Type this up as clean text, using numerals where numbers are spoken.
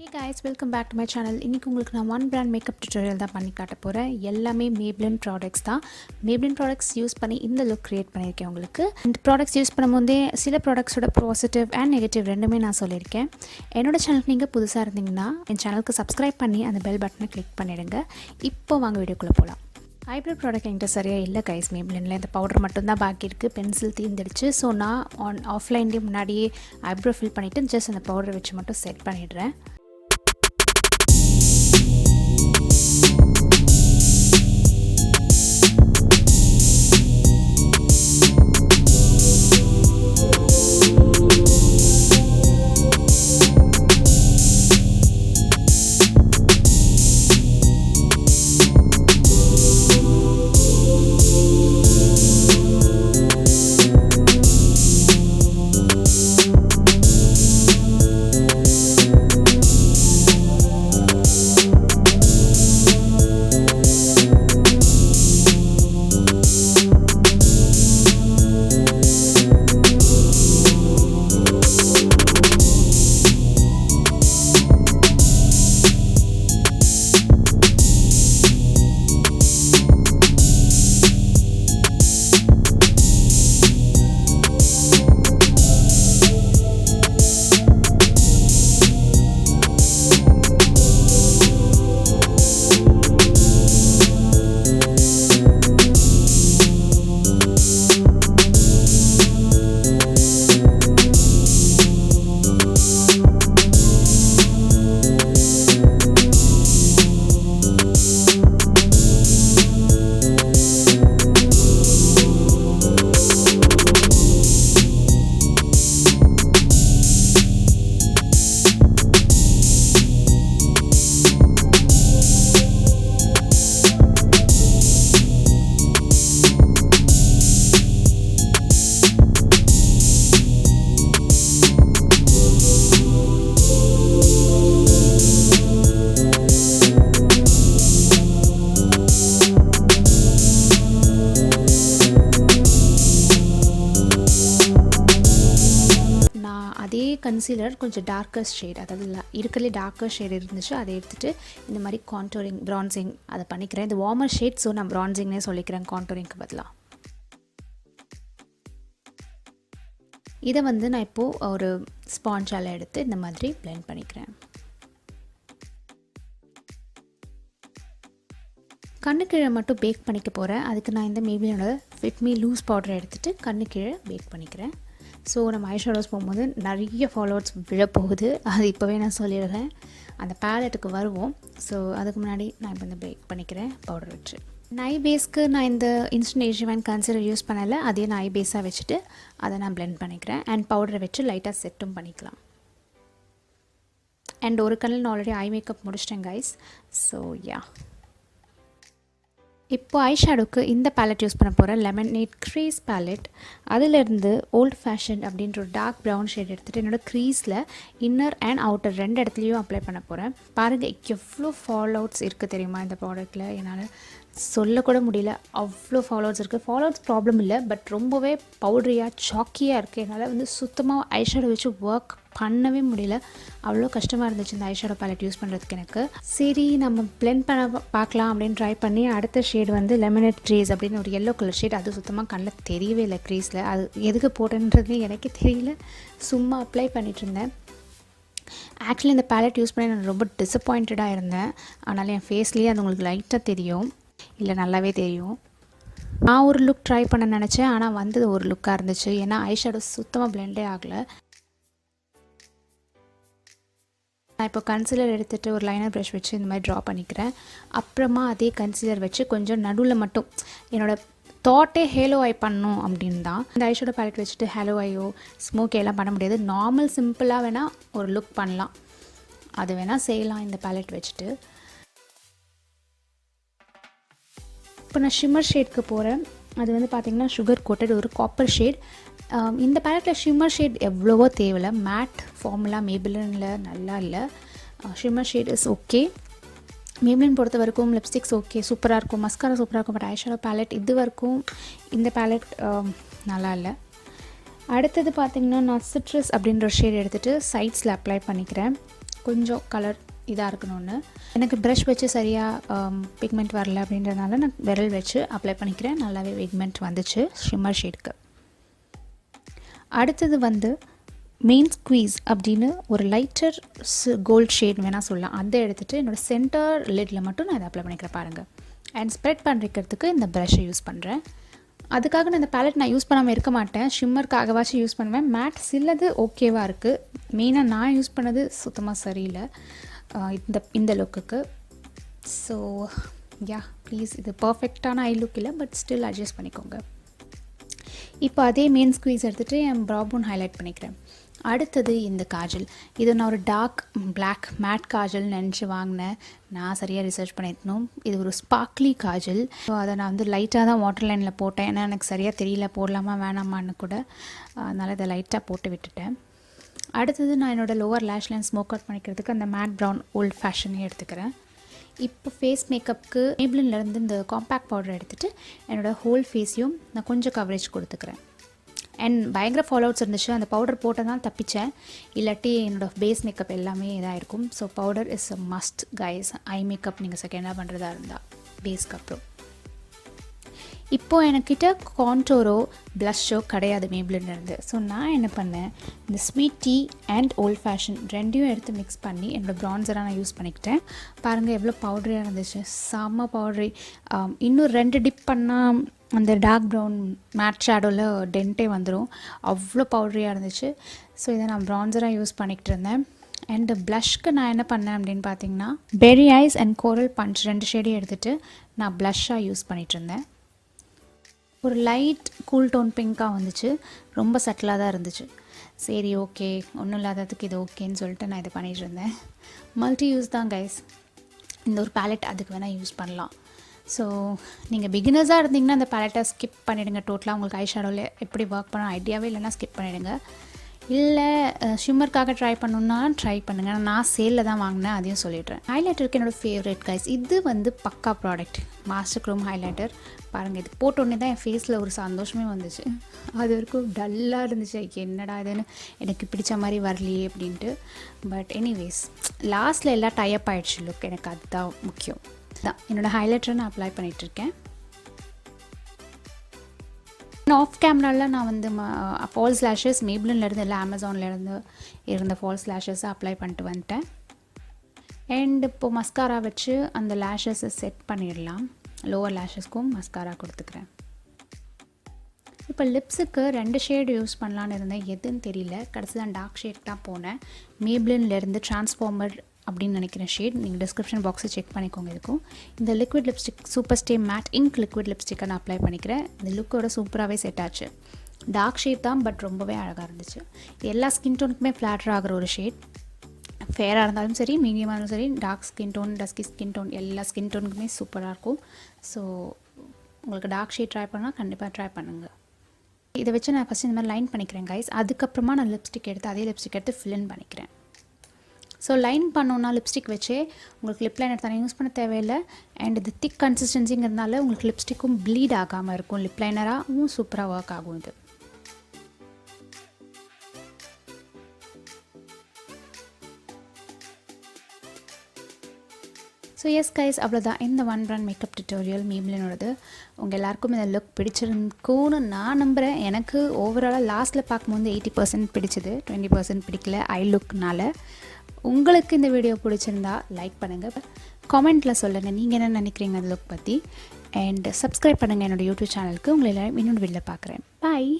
Hey guys, welcome back to my channel. இன்னைக்கு உங்களுக்கு நான் one brand makeup tutorial தான் பண்ணி காட்ட போறேன். எல்லாமே Maybelline products தான். Maybelline products யூஸ் பண்ணி இந்த look create பண்ணிருக்கேன் உங்களுக்கு. இந்த products யூஸ் பண்ணும்போதே சில productsோட positive and negative ரெண்டுமே நான் சொல்லிருக்கேன். என்னோட சேனலுக்கு நீங்க புதுசா இருந்தீங்கன்னா என் சேனலுக்கு subscribe பண்ணி அந்த bell பட்டனை click பண்ணிடுங்க. இப்போ வாங்க வீடியோக்குள்ள போலாம். ஐப்ரோ ப்ராடக்ட் என்கிட்ட சரியாக இல்லை கைஸ். மேப்ளினில் இந்த பவுடர் மட்டும்தான் பாக்கி இருக்குது. பென்சில் தீர்ந்துடுச்சு. ஸோ நான் ஆஃப்லைன்லேயே முன்னாடியே ஐப்ரோ ஃபில் பண்ணிவிட்டு ஜஸ்ட் அந்த பவுடரை வச்சு மட்டும் செட் பண்ணிடுறேன். அதே கன்சீலர் கொஞ்சம் டார்க்கர் ஷேட், அதாவது இருக்கிறதுலே டார்க்கர் ஷேட் இருந்துச்சு, அதை எடுத்துகிட்டு இந்த மாதிரி கான்டோரிங் ப்ரான்சிங் அதை பண்ணிக்கிறேன். இது வார்மர் ஷேட், ஸோ நான் ப்ரான்சிங்னே சொல்லிக்கிறேன் கான்டோரிங்க்கு பதிலாக. இதை நான் இப்போது ஒரு ஸ்பாஞ்சால் எடுத்து இந்த மாதிரி பிளெண்ட் பண்ணிக்கிறேன். கண்ணு கீழே மட்டும் பேக் பண்ணிக்க போகிறேன். அதுக்கு நான் இந்த மேபிலினோட ஃபிட் மீ லூஸ் பவுடரை எடுத்துகிட்டு கண்ணு கீழே பேக் பண்ணிக்கிறேன். ஸோ நம்ம ஐஷேடோஸ் போகும்போது நிறைய ஃபாலோவர்ஸ் விழப்போகுது, அது இப்போவே நான் சொல்லிடுறேன். அந்த பேலட்டுக்கு வருவோம். ஸோ அதுக்கு முன்னாடி நான் இப்போ இந்த பேக் பண்ணிக்கிறேன் பவுடர் வச்சு. ஐ பேஸ்க்கு நான் இந்த இன்ஸ்டன்ட் ஏஜிவன் கன்சிலர் யூஸ் பண்ணலை, அதே நான் ஐ பேஸாக வச்சுட்டு அதை நான் பிளெண்ட் பண்ணிக்கிறேன். அண்ட் பவுடரை வச்சு லைட்டாக செட்டும் பண்ணிக்கலாம். அண்ட் ஒரு கண்ணில் நான் ஆல்ரெடி ஐ மேக்கப் முடிச்சிட்டேன் கைஸ். ஸோ யா, இப்போ ஐ ஷேடோக்கு இந்த பேலட் யூஸ் பண்ண போகிறேன், லெமனேட் க்ரீஸ் பேலட். அதிலிருந்து ஓல்ட் ஃபேஷன் அப்படின்ற ஒரு டார்க் ப்ரௌன் ஷேட் எடுத்துகிட்டு என்னோடய க்ரீஸில் இன்னர் அண்ட் அவுட்டர் ரெண்டு இடத்துலையும் அப்ளை பண்ண போகிறேன். பாருங்கள் எவ்வளோ ஃபால் அவுட்ஸ் இருக்குது தெரியுமா இந்த ப்ராடக்ட்டில். என்னால் சொல்லக்கூட முடியல, அவ்வளோ ஃபாலோவர்ஸ் இருக்குது. ஃபாலோவர்ஸ் ப்ராப்ளம் இல்லை, பட் ரொம்பவே பவுட்ரியாக சாக்கியாக இருக்குது. என்னால் சுத்தமாக ஐஷேடோ வச்சு ஒர்க் பண்ணவே முடியல, அவ்வளோ கஷ்டமாக இருந்துச்சு இந்த ஐஷேடோ பேலட் யூஸ் பண்ணுறதுக்கு எனக்கு. சரி நம்ம பிளெண்ட் பண்ண பார்க்கலாம் அப்படின்னு ட்ரை பண்ணி அடுத்த ஷேட் லெமனேட் க்ரீஸ் அப்படின்னு ஒரு எல்லோ கலர் ஷேட். அது சுத்தமாக கண்ணில் தெரியவே இல்லை க்ரீஸில். அது எதுக்கு போட்டேன்றது எனக்கே தெரியல, சும்மா அப்ளை பண்ணிகிட்டு இருந்தேன். ஆக்சுவலி இந்த பேலட் யூஸ் பண்ணி நான் ரொம்ப டிசப்பாயிண்டடாக இருந்தேன். ஆனாலும் என் ஃபேஸ்லேயே அது உங்களுக்கு லைட்டாக தெரியும், இல்லை நல்லாவே தெரியும். நான் ஒரு லுக் ட்ரை பண்ண நினச்சேன், ஆனால் வந்தது ஒரு லுக்காக இருந்துச்சு. ஏன்னா ஐஷேடோ சுத்தமாக பிளெண்டே ஆகலை. நான் இப்போ கன்சீலர் எடுத்துகிட்டு ஒரு லைனர் ப்ரஷ் வச்சு இந்த மாதிரி ட்ரா பண்ணிக்கிறேன். அப்புறமா அதே கன்சீலர் வச்சு கொஞ்சம் நடுவில் மட்டும் என்னோடய தாட்டே ஹேலோ ஐ பண்ணணும் அப்படின்னு தான். இந்த ஐஷேடோ பேலட் வச்சுட்டு ஹேலோ ஐயோ ஸ்மோக் எல்லாம் பண்ண முடியாது. நார்மல் சிம்பிளாக வேணால் ஒரு லுக் பண்ணலாம், அது வேணால் செய்யலாம் இந்த பேலட் வச்சுட்டு. இப்போ நான் ஷிம்மர் ஷேட்க்கு போகிறேன். அது பார்த்திங்கன்னா சுகர் கோட்டட் ஒரு காப்பர் ஷேட். இந்த பேலட்டில் ஷிம்மர் ஷேட் எவ்வளவோ தேவையில்லை. மேட் ஃபார்முலா மேபிலினில் நல்லா இல்லை. Shimmer shade is okay. Maybelline பொறுத்த வரைக்கும் லிப்ஸ்டிக்ஸ் ஓகே சூப்பராக இருக்கும், மஸ்காரா சூப்பராக இருக்கும். பட் ஐஷேடோ பேலட் இது வரைக்கும் இந்த பேலட் நல்லா இல்லை. அடுத்தது பார்த்திங்கன்னா நான் சிட்ரஸ் அப்படின்ற ஷேட் எடுத்துகிட்டு சைட்ஸில் அப்ளை பண்ணிக்கிறேன். கொஞ்சம் கலர் இதாக இருக்கணும்னு. எனக்கு ப்ரஷ் வச்சு சரியாக பிக்மெண்ட் வரல அப்படின்றதுனால நான் விரல் வச்சு அப்ளை பண்ணிக்கிறேன். நல்லாவே பிக்மெண்ட் வந்துச்சு ஷிம்மர் ஷேடுக்கு. அடுத்தது வந்து மெயின் ஸ்குவீஸ் அப்படின்னு ஒரு லைட்டர் கோல்ட் ஷேட் வேணால் சொல்லலாம். அதை எடுத்துகிட்டு என்னோடய சென்டர் லிட்டில் மட்டும் நான் இதை அப்ளை பண்ணிக்கிறேன் பாருங்கள். அண்ட் ஸ்ப்ரெட் பண்ணிக்கிறதுக்கு இந்த ப்ரஷ்ஷை யூஸ் பண்ணுறேன். அதுக்காக நான் இந்த பேலட் நான் யூஸ் பண்ணாமல் இருக்க மாட்டேன். ஷிம்மருக்காகவாச்சும் யூஸ் பண்ணுவேன். மேட் சிலது ஓகேவாக இருக்குது. மெயினாக நான் யூஸ் பண்ணது சுத்தமாக சரியில்லை இந்த லுக்குக்கு. ஸோ யா ப்ளீஸ், இது பர்ஃபெக்டான ஐ லுக் இல்லை, பட் ஸ்டில் அட்ஜஸ்ட் பண்ணிக்கோங்க. இப்போ அதே மெயின் ஸ்குவீஸ் எடுத்துகிட்டு என் ப்ராபோன் ஹைலைட் பண்ணிக்கிறேன். அடுத்தது இந்த காஜல். இது நான் ஒரு டார்க் பிளாக் மேட் காஜல் நினச்சி வாங்கினேன். நான் சரியாக ரிசர்ச் பண்ணியிருக்கணும். இது ஒரு ஸ்பார்க்லி காஜல். ஸோ அதை நான் வந்து லைட்டாக தான் வாட்டர் லைனில் போட்டேன். ஏன்னா எனக்கு சரியாக தெரியல போடலாமா வேணாமான்னு கூட. அதனால் இதை லைட்டாக போட்டு விட்டுட்டேன். அடுத்தது நான் என்னோடய லோவர் லேஷ் லைன் ஸ்மோக் அவுட் பண்ணிக்கிறதுக்கு அந்த மேட் ப்ரௌன் ஓல்ட் ஃபேஷனே எடுத்துக்கிறேன். இப்போ ஃபேஸ் மேக்கப்புக்கு மேப்லின்லேருந்து இந்த காம்பேக்ட் பவுடர் எடுத்துகிட்டு என்னோடய ஹோல் ஃபேஸையும் நான் கொஞ்சம் கவரேஜ் கொடுத்துக்கிறேன். அண்ட் பயங்கர ஃபாலோஅவுட்ஸ் இருந்துச்சு. அந்த பவுடர் போட்டதான் தப்பிச்சேன். இல்லாட்டி என்னோடய பேஸ் மேக்கப் எல்லாமே இதாக இருக்கும். So powder is a must guys. Eye makeup நீங்கள் செகண்டாக பண்ணுறதா இருந்தால் பேஸ்க்கு அப்புறம். இப்போது எனக்கிட்ட கான்டோரோ ப்ளஷ்ஷோ கிடையாது மேப்லின்லேருந்து. ஸோ நான் என்ன பண்ணேன், இந்த sweet tea and volt fashion ரெண்டையும் எடுத்து மிக்ஸ் பண்ணி என்னோடய ப்ரான்சராக நான் யூஸ் பண்ணிக்கிட்டேன். பாருங்கள் எவ்வளோ பவுடரியாக இருந்துச்சு, செம்ம பவுடரி. இன்னும் 2 டிப் பண்ணால் அந்த டார்க் ப்ரௌன் மேட் ஷேடோவில் டென்ட்டே வந்துடும். அவ்வளோ பவுடரியாக இருந்துச்சு. ஸோ இதை நான் ப்ரான்சராக யூஸ் பண்ணிக்கிட்டு இருந்தேன். அண்டு ப்ளஷ்க்கு நான் என்ன பண்ணேன் அப்படின்னு பார்த்தீங்கன்னா, பெரி ஐஸ் அண்ட் கோரல் பஞ்ச் 2 ஷேடையும் எடுத்துகிட்டு நான் ப்ளஷ்ஷாக யூஸ் பண்ணிகிட்டு இருந்தேன். ஒரு லைட் கூல் டோன் பிங்காக வந்துச்சு. ரொம்ப சட்டிலாக தான் இருந்துச்சு. சரி ஓகே, ஒன்றும் இல்லாததுக்கு இது ஓகேன்னு சொல்லிட்டு நான் இதை பண்ணிகிட்டு இருந்தேன். மல்டி யூஸ் தான் கைஸ். இந்த ஒரு பேலட் அதுக்கு வேணால் யூஸ் பண்ணலாம். ஸோ நீங்கள் பிகினர்ஸாக இருந்தீங்கன்னா அந்த பேலட்டை ஸ்கிப் பண்ணிவிடுங்க. டோட்டலாக உங்களுக்கு ஐ ஷேடோவில் எப்படி ஒர்க் பண்ண ஐடியாவே இல்லைன்னா ஸ்கிப் பண்ணிவிடுங்க. இல்லை ஷிம்மருக்காக ட்ரை பண்ணணுன்னா ட்ரை பண்ணுங்கள். நான் சேலில் தான் வாங்கினேன், அதையும் சொல்லிடுறேன். ஹைலைட்டருக்கு என்னோடய ஃபேவரட் கைஸ். இது வந்து பக்கா ப்ராடக்ட், மாஸ்டர் க்ரோம் ஹைலைட்டர். பாருங்கள், இது போட்டோடனே தான் என் ஃபேஸில் ஒரு சந்தோஷமே வந்துச்சு. அது வரைக்கும் டல்லாக இருந்துச்சு, என்னடா இதுன்னு எனக்கு பிடிச்ச மாதிரி வரலையே அப்படின்ட்டு. பட் எனிவேஸ் லாஸ்ட்டில் எல்லாம் டைப் ஆகிடுச்சு லுக். எனக்கு அதுதான் முக்கியம். தான் என்னோடய ஹைலைட்டரை நான் அப்ளை பண்ணிகிட்ருக்கேன். ஆஃப் கேமராவில் நான் வந்து ஃபால்ஸ் லேஷஸ் மேப்லின்லேருந்து இல்லை அமேசான்லேருந்து இருந்த ஃபால்ஸ் லேஷஸை அப்ளை பண்ணிட்டு வந்துட்டேன். அண்ட் இப்போது மஸ்காரா வச்சு அந்த லேஷஸை செட் பண்ணிடலாம். லோவர் லேஷஸ்க்கும் மஸ்காரா கொடுத்துக்கிறேன். இப்போ லிப்ஸுக்கு 2 ஷேடு யூஸ் பண்ணலான்னு இருந்தேன், எதுன்னு தெரியல. கடைசியில் டார்க் ஷேட் தான் போனேன். மேப்லின்லேருந்து ட்ரான்ஸ்ஃபார்மர் அப்படின்னு நினைக்கிறேன் ஷேட். நீங்கள் டிஸ்கிரிப்ஷன் பாக்ஸை செக் பண்ணிக்கோங்க. இருக்கும் இந்த liquid lipstick SuperStay matte ink liquid லிப்ஸ்டிக்கை நான் அப்ளை பண்ணிக்கிறேன். இந்த லுக்கோட சூப்பராகவே செட் ஆச்சு. டார்க் ஷேட் தான், பட் ரொம்பவே அழகாக இருந்துச்சு. எல்லா ஸ்கின் டோனுக்குமே ஃப்ளாட்டர் ஆகிற ஒரு ஷேட். ஃபேராக இருந்தாலும் சரி, மீடியமாக இருந்தாலும் சரி, dark skin tone, dusky skin tone, எல்லா ஸ்கின் டோனுக்குமே சூப்பராக இருக்கும். ஸோ உங்களுக்கு டார்க் ஷேட் ட்ரை பண்ணால் கண்டிப்பாக ட்ரை பண்ணுங்கள். இதை வச்சு நான் ஃபஸ்ட்டு இந்த மாதிரி லைன் பண்ணிக்கிறேன் கைஸ். அதுக்கப்புறமா நான் லிப்ஸ்டிக் எடுத்து அதே லிப்ஸ்டிக் எடுத்து ஃபில் பண்ணிக்கிறேன். ஸோ லைன் பண்ணோன்னா லிப்ஸ்டிக் வச்சே உங்களுக்கு லிப் லைனர் தானே யூஸ் பண்ண தேவையில்லை. அண்ட் இது திக் கன்சிஸ்டன்சிங்கிறதுனால உங்களுக்கு லிப்ஸ்டிக்கும் ப்ளீட் ஆகாமல் இருக்கும். லிப் லைனராகவும் சூப்பராக ஒர்க் ஆகும் இது. ஸோ எஸ் கைஸ், அவ்வளோதான் இந்த 1 brand மேக்கப் டியூட்டோரியல் மேப்லினோடது. உங்கள் எல்லாருக்கும் இந்த லுக் பிடிச்சிருக்கும்னு நான் நம்புகிறேன். எனக்கு ஓவராலாக லாஸ்ட்டில் பார்க்கும்போது 80% பிடிச்சது, 20% பிடிக்கல ஐ லுக்னால. உங்களுக்கு இந்த வீடியோ பிடிச்சிருந்தா லைக் பண்ணுங்கள், காமெண்ட்டில் சொல்லுங்கள் நீங்கள் என்ன நினைக்கிறீங்க அந்த லுக் பற்றி. அண்ட் சப்ஸ்கிரைப் பண்ணுங்கள் என்னோடய யூடியூப் சேனலுக்கு. உங்களை எல்லோரும் இன்னொரு வீடியோவில் பார்க்குறேன். பாய்.